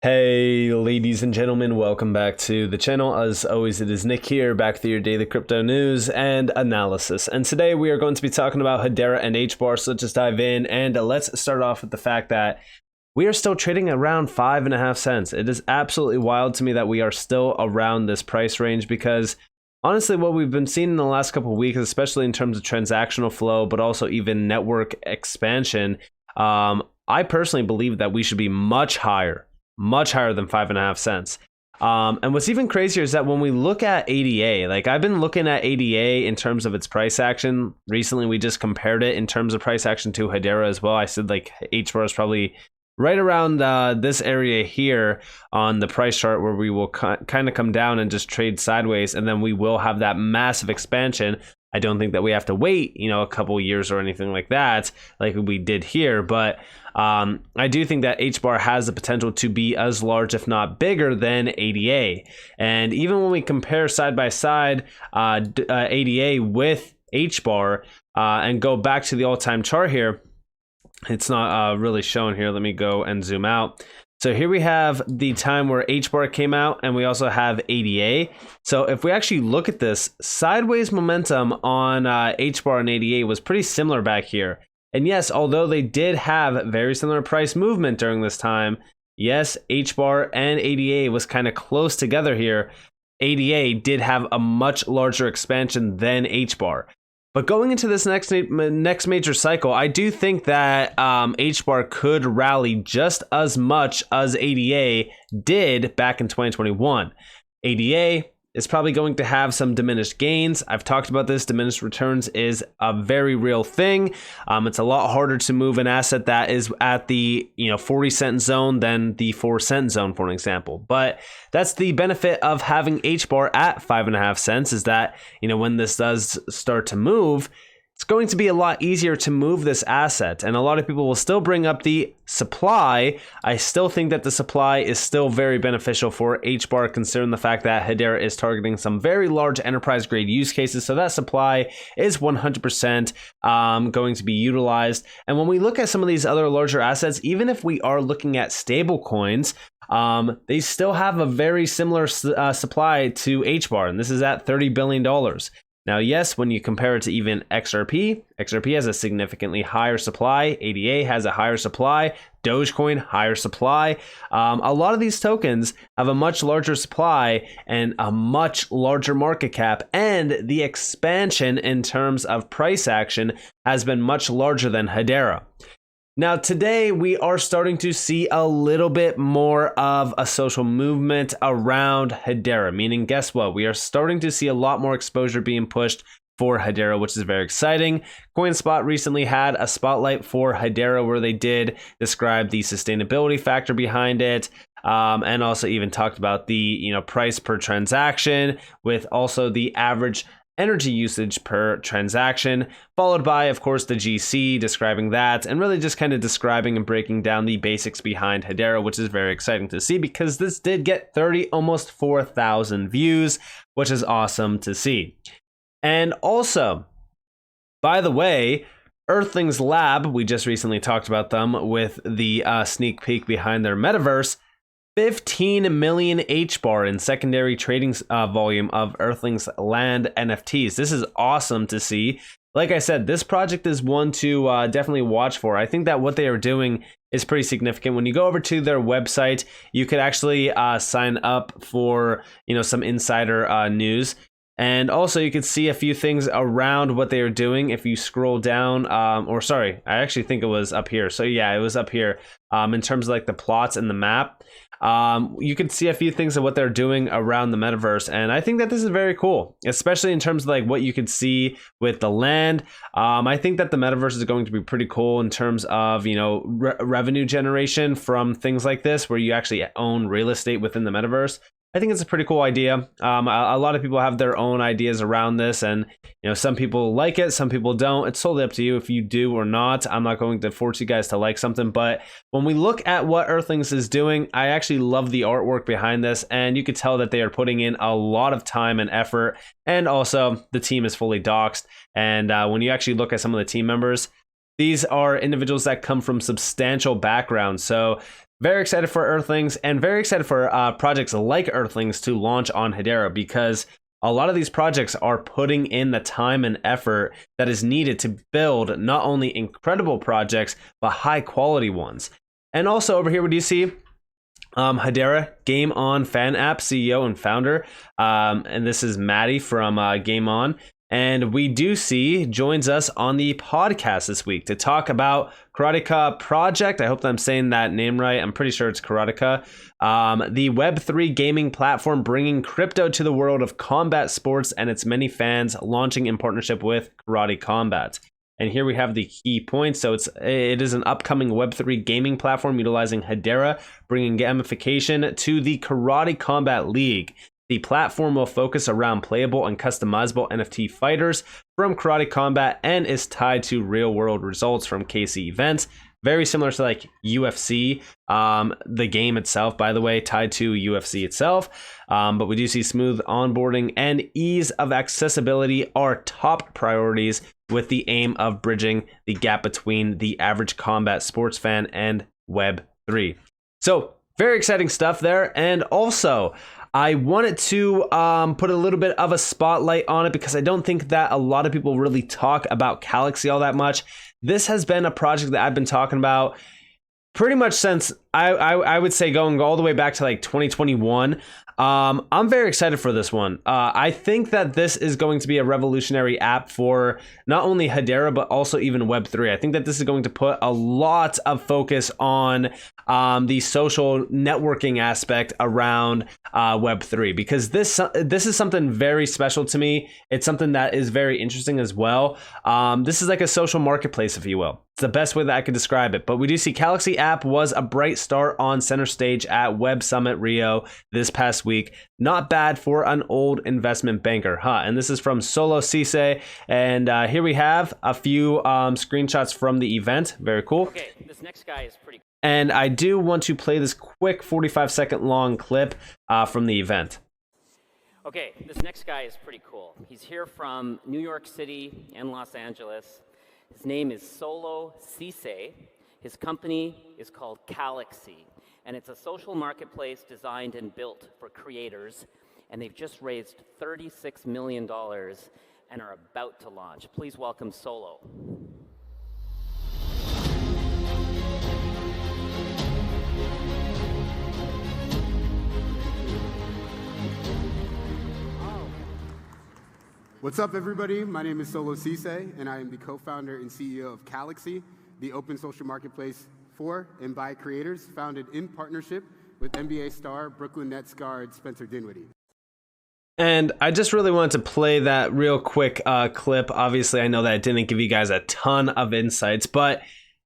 Hey ladies and gentlemen, welcome back to the channel. As always, it is Nick here, back with your daily crypto news and analysis. And today we are going to be talking about Hedera and HBAR, so let's just dive in. And let's start off with the fact that we are still trading around 5.5 cents. It is absolutely wild to me that we are still around this price range because honestly, what we've been seeing in the last couple of weeks, especially in terms of transactional flow, but also even network expansion, I personally believe that we should be much higher than 5.5 cents. And what's even crazier is that when we look at ADA, like I've been looking at ADA in terms of its price action. Recently, we just compared it in terms of price action to Hedera as well. I said like HBAR is probably right around this area here on the price chart where we will kind of come down and just trade sideways, and then we will have that massive expansion. I don't think that we have to wait, a couple years or anything like that, like we did here. But I do think that HBAR has the potential to be as large, if not bigger, than ADA. And even when we compare side by side ADA with HBAR and go back to the all-time chart here, it's not really shown here. Let me go and zoom out. So here we have the time where HBAR came out, and we also have ADA. So if we actually look at this, sideways momentum on HBAR and ADA was pretty similar back here. And yes, although they did have very similar price movement during this time, yes, HBAR and ADA was kind of close together here. ADA did have a much larger expansion than HBAR. But going into this next major cycle, I do think that HBAR could rally just as much as ADA did back in 2021. ADA is probably going to have some diminished gains. I've talked about this. Diminished returns is a very real thing. It's a lot harder to move an asset that is at the 40-cent zone than the 4-cent zone, for an example. But that's the benefit of having HBAR at 5.5 cents, is that when this does start to move, it's going to be a lot easier to move this asset. And a lot of people will still bring up the supply. I still think that the supply is still very beneficial for HBAR, considering the fact that Hedera is targeting some very large enterprise grade use cases. So that supply is 100% going to be utilized. And when we look at some of these other larger assets, even if we are looking at stable coins, they still have a very similar supply to HBAR, and this is at $30 billion. Now, yes, when you compare it to even XRP has a significantly higher supply. ADA has a higher supply. Dogecoin, higher supply. A lot of these tokens have a much larger supply and a much larger market cap, and the expansion in terms of price action has been much larger than Hedera. Now, today we are starting to see a little bit more of a social movement around Hedera, meaning guess what? We are starting to see a lot more exposure being pushed for Hedera, which is very exciting. CoinSpot recently had a spotlight for Hedera where they did describe the sustainability factor behind it, and also even talked about the price per transaction, with also the average energy usage per transaction, followed by, of course, the GC describing that, and really just kind of describing and breaking down the basics behind Hedera, which is very exciting to see because this did get almost 4,000 views, which is awesome to see. And also, by the way, Earthlings Lab, we just recently talked about them with the sneak peek behind their metaverse. 15 million HBAR in secondary trading volume of Earthlings Land NFTs. This is awesome to see. Like I said, this project is one to definitely watch for. I think that what they are doing is pretty significant. When you go over to their website, you could actually sign up for some insider news. And also you could see a few things around what they are doing. If you scroll down, or sorry, I actually think it was up here. So yeah, it was up here in terms of like the plots and the map. You can see a few things of what they're doing around the metaverse, and I think that this is very cool, especially in terms of like what you could see with the land. I think that the metaverse is going to be pretty cool in terms of revenue generation from things like this, where you actually own real estate within the metaverse. I think it's a pretty cool idea. A lot of people have their own ideas around this, and some people like it, some people don't. It's totally up to you if you do or not. I'm not going to force you guys to like something, but when we look at what Earthlings is doing, I actually love the artwork behind this, and you could tell that they are putting in a lot of time and effort, and also the team is fully doxed. And when you actually look at some of the team members, these are individuals that come from substantial backgrounds. So very excited for Earthlings and very excited for projects like Earthlings to launch on Hedera, because a lot of these projects are putting in the time and effort that is needed to build not only incredible projects, but high quality ones. And also over here, what do you see? Hedera Game On Fan App CEO and founder, and this is Maddie from Game On, and we do see joins us on the podcast this week to talk about Karotica project. I hope that I'm saying that name right. I'm pretty sure it's Karotica, the Web3 gaming platform bringing crypto to the world of combat sports and its many fans, launching in partnership with Karate Combat. And here we have the key points. So it is an upcoming Web3 gaming platform utilizing Hedera, bringing gamification to the Karate Combat League. The platform will focus around playable and customizable NFT fighters from Karate Combat and is tied to real-world results from KC events. Very similar to like UFC, the game itself, by the way, tied to UFC itself. But we do see smooth onboarding and ease of accessibility are top priorities, with the aim of bridging the gap between the average combat sports fan and Web3. So very exciting stuff there. And also, I wanted to put a little bit of a spotlight on it because I don't think that a lot of people really talk about Galaxy all that much. This has been a project that I've been talking about pretty much since I would say going all the way back to like 2021. I'm very excited for this one. I think that this is going to be a revolutionary app for not only Hedera, but also even Web3. I think that this is going to put a lot of focus on the social networking aspect around Web3, because this is something very special to me. It's something that is very interesting as well. This is like a social marketplace, if you will. It's the best way that I could describe it. But we do see Galaxy app was a bright start on center stage at Web Summit Rio this past week. Not bad for an old investment banker, huh? And this is from Solo Cisse. And here we have a few screenshots from the event. Very cool. Okay, this next guy is pretty cool. And I do want to play this quick 45-second long clip from the event. Okay, this next guy is pretty cool. He's here from New York City and Los Angeles. His name is Solo Cisse. His company is called Galaxy, and it's a social marketplace designed and built for creators, and they've just raised $36 million and are about to launch. Please welcome Solo. What's up, everybody? My name is Solo Cisse, and I am the co-founder and CEO of Galaxy, the open social marketplace for and by creators, founded in partnership with NBA star Brooklyn Nets guard Spencer Dinwiddie. And I just really wanted to play that real quick clip. Obviously, I know that it didn't give you guys a ton of insights, but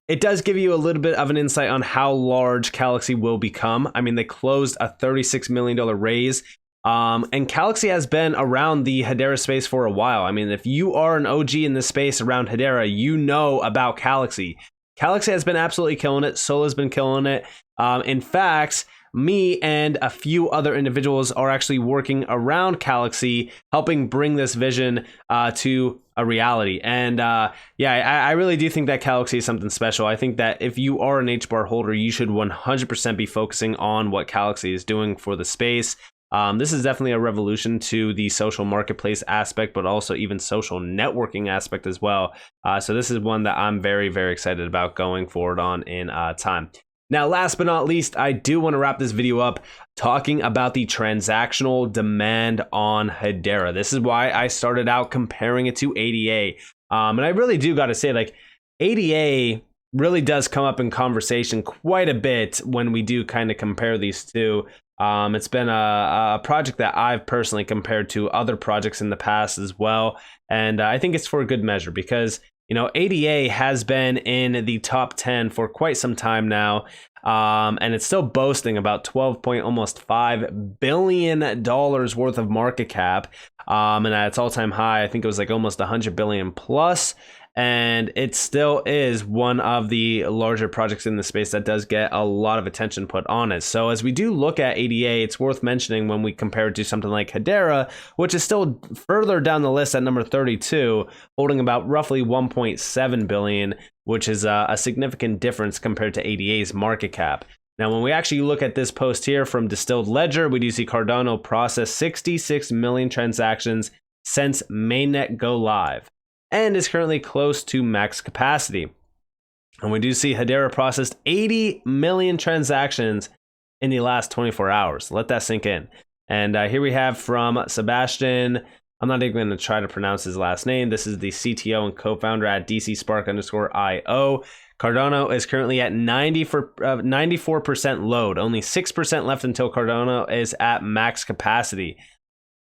it does give you a little bit of an insight on how large Galaxy will become. I mean, they closed a $36 million raise. And Galaxy has been around the Hedera space for a while. I mean, if you are an OG in this space around Hedera, you know about Galaxy. Galaxy has been absolutely killing it. Solo's been killing it. In fact, me and a few other individuals are actually working around Galaxy, helping bring this vision to a reality. And yeah, I really do think that Galaxy is something special. I think that if you are an HBAR holder, you should 100% be focusing on what Galaxy is doing for the space. This is definitely a revolution to the social marketplace aspect, but also even social networking aspect as well. So this is one that I'm very, very excited about going forward on in time. Now, last but not least, I do want to wrap this video up talking about the transactional demand on Hedera. This is why I started out comparing it to ADA. And I really do got to say, like, ADA really does come up in conversation quite a bit when we do kind of compare these two. It's been a project that I've personally compared to other projects in the past as well. And I think it's for a good measure because, you know, ADA has been in the top 10 for quite some time now. And it's still boasting about almost $5 billion worth of market cap. And at its all-time high, I think it was like almost 100 billion plus. And it still is one of the larger projects in the space that does get a lot of attention put on it. So as we do look at ADA, it's worth mentioning when we compare it to something like Hedera, which is still further down the list at number 32, holding about roughly 1.7 billion, which is a significant difference compared to ADA's market cap. Now, when we actually look at this post here from Distilled Ledger, we do see Cardano processed 66 million transactions since mainnet go live and is currently close to max capacity. And we do see Hedera processed 80 million transactions in the last 24 hours. Let that sink in. And here we have from Sebastian. I'm not even going to try to pronounce his last name. This is the CTO and co-founder at DCSpark_IO. Cardano is currently at 94% load. Only 6% left until Cardano is at max capacity.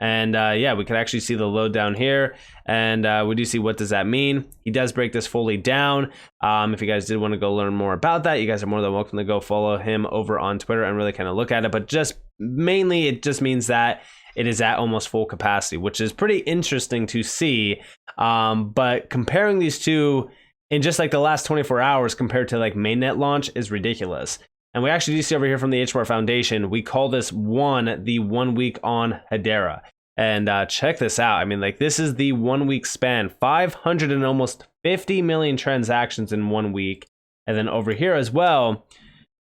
And yeah, we can actually see the load down here. And we do see what does that mean. He does break this fully down. If you guys did want to go learn more about that, you guys are more than welcome to go follow him over on Twitter and really kind of look at it. But just mainly, it just means that it is at almost full capacity, which is pretty interesting to see. But comparing these two in just like the last 24 hours compared to like mainnet launch is ridiculous. And we actually do see over here from the HBAR Foundation, we call this the 1 week on Hedera. And check this out. I mean, like this is the 1 week span, 500 and almost 50 million transactions in 1 week. And then over here as well,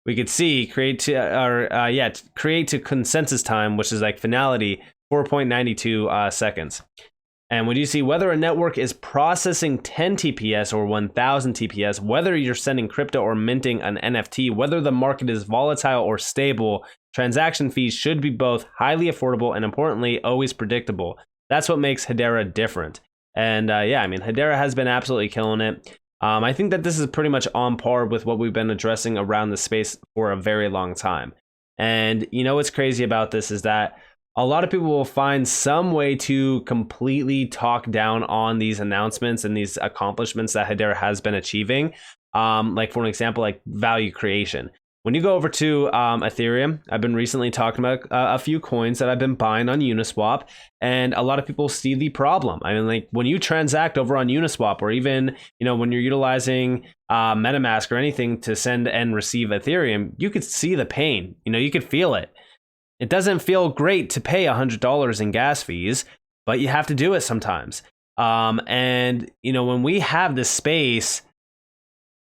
we could see create to consensus time, which is like finality, 4.92 seconds. And when you see whether a network is processing 10 TPS or 1000 TPS, whether you're sending crypto or minting an NFT, whether the market is volatile or stable, transaction fees should be both highly affordable and importantly, always predictable. That's what makes Hedera different. And yeah, I mean, Hedera has been absolutely killing it. I think that this is pretty much on par with what we've been addressing around the space for a very long time. And you know what's crazy about this is that a lot of people will find some way to completely talk down on these announcements and these accomplishments that Hedera has been achieving. Like for an example, like value creation. When you go over to Ethereum, I've been recently talking about a few coins that I've been buying on Uniswap, and a lot of people see the problem. I mean, like when you transact over on Uniswap, or even when you're utilizing MetaMask or anything to send and receive Ethereum, you could see the pain. You could feel it. It doesn't feel great to pay $100 in gas fees, but you have to do it sometimes. And when we have this space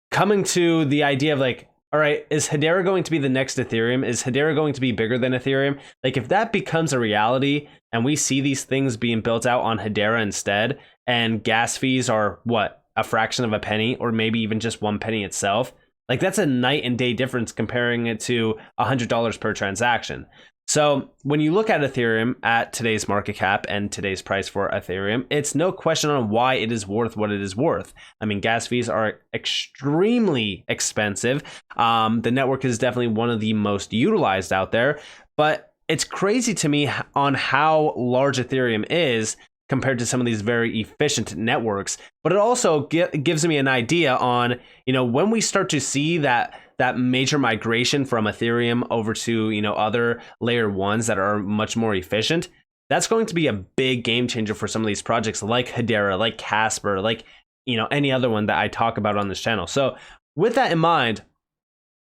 coming to the idea of like, all right, is Hedera going to be the next Ethereum? Is Hedera going to be bigger than Ethereum? Like if that becomes a reality and we see these things being built out on Hedera instead, and gas fees are what, a fraction of a penny, or maybe even just 1 penny itself, like that's a night and day difference comparing it to $100 per transaction. So when you look at Ethereum at today's market cap and today's price for Ethereum, it's no question on why it is worth what it is worth. I mean, gas fees are extremely expensive. The network is definitely one of the most utilized out there, but it's crazy to me on how large Ethereum is compared to some of these very efficient networks. But it also gives me an idea on, when we start to see that major migration from Ethereum over to, other layer ones that are much more efficient, that's going to be a big game changer for some of these projects like Hedera, like Casper, like, any other one that I talk about on this channel. So with that in mind,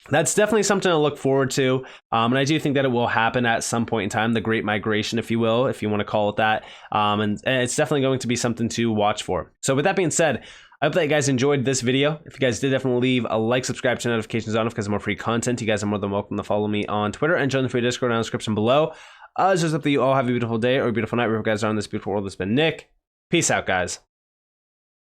that's definitely something to look forward to. And I do think that it will happen at some point in time, the great migration, if you will, if you want to call it that. And it's definitely going to be something to watch for. So with that being said, I hope that you guys enjoyed this video. If you guys did, definitely leave a like, subscribe, turn notifications on because more free content. You guys are more than welcome to follow me on Twitter and join the free Discord down in the description below. Just hope that you all have a beautiful day or a beautiful night wherever you guys are in this beautiful world. It's been Nick. Peace out, guys.